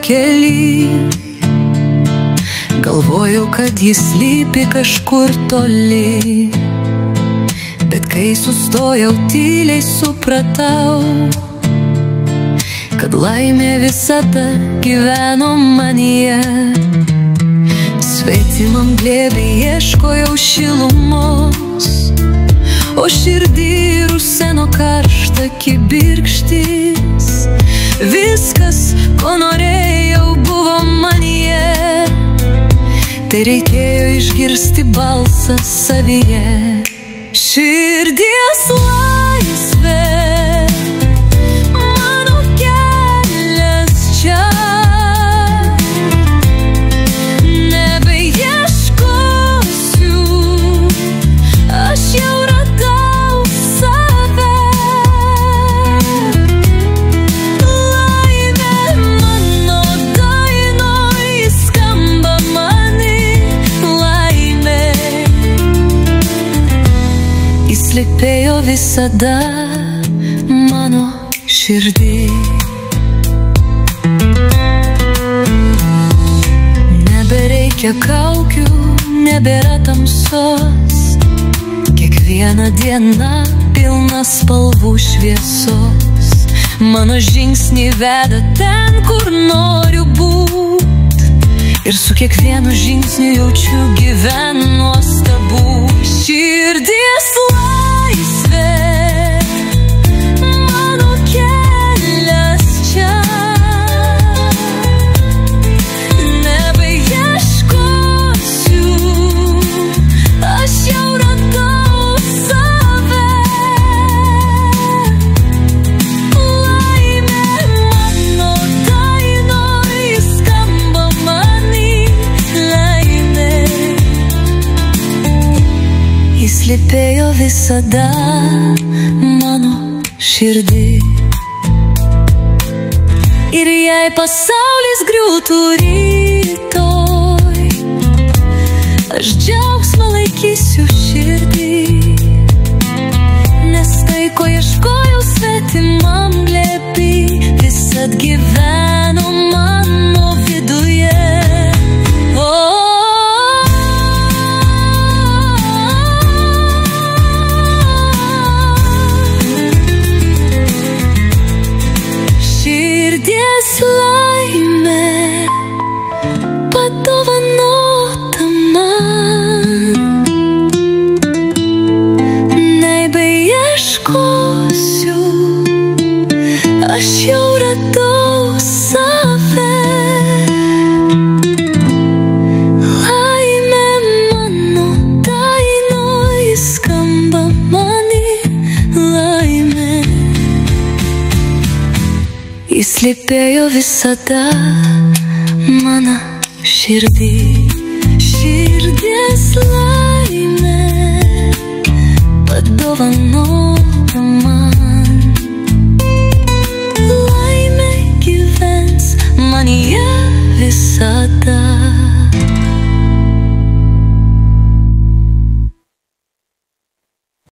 kely. Galvojau, kad jis slypi kažkur toli, bet kai sustojau, tyliai supratau, kad laimė visada gyveno manyje. Svetimam glėby ieškojau šilumos, o širdį ruseno karšta kibirkštis. Viskas, ko norėjau, buvo manyje, tai reikėjo išgirsti balsą savyje. Širdies laisvė, mano kelias čia, nebeieškosiu, aš jau radau save. Laimė mano dainoj skamba mani, laimė įslypėjo visada mano širdį. Nebereikia kaukių, nebėra tamsos, kiekviena diena pilna spalvų šviesos. Mano žingsniai veda ten, kur noriu būt, ir su kiekvienu žingsniu jaučiu gyvenu nuostabų. Širdies laisvė, mano kelias čia, nebeieškosiu, aš jau radau save. Laimė mano dainoj skamba mani, laimė įslypėjo visada mano širdį. Ir jei pasaulis griūtų rytoj, aš džiaugsmą laikysiu širdį, nes tai, ko ieškojau svetimam glėby, visad gyveno mano viduje. Širdies laimė padovanota man, nebeieškosiu, aš jau radau save. Laimė mano dainoj skamba mani, laimė įslypėjo visada mano širdį. Širdies laimė padovanota man.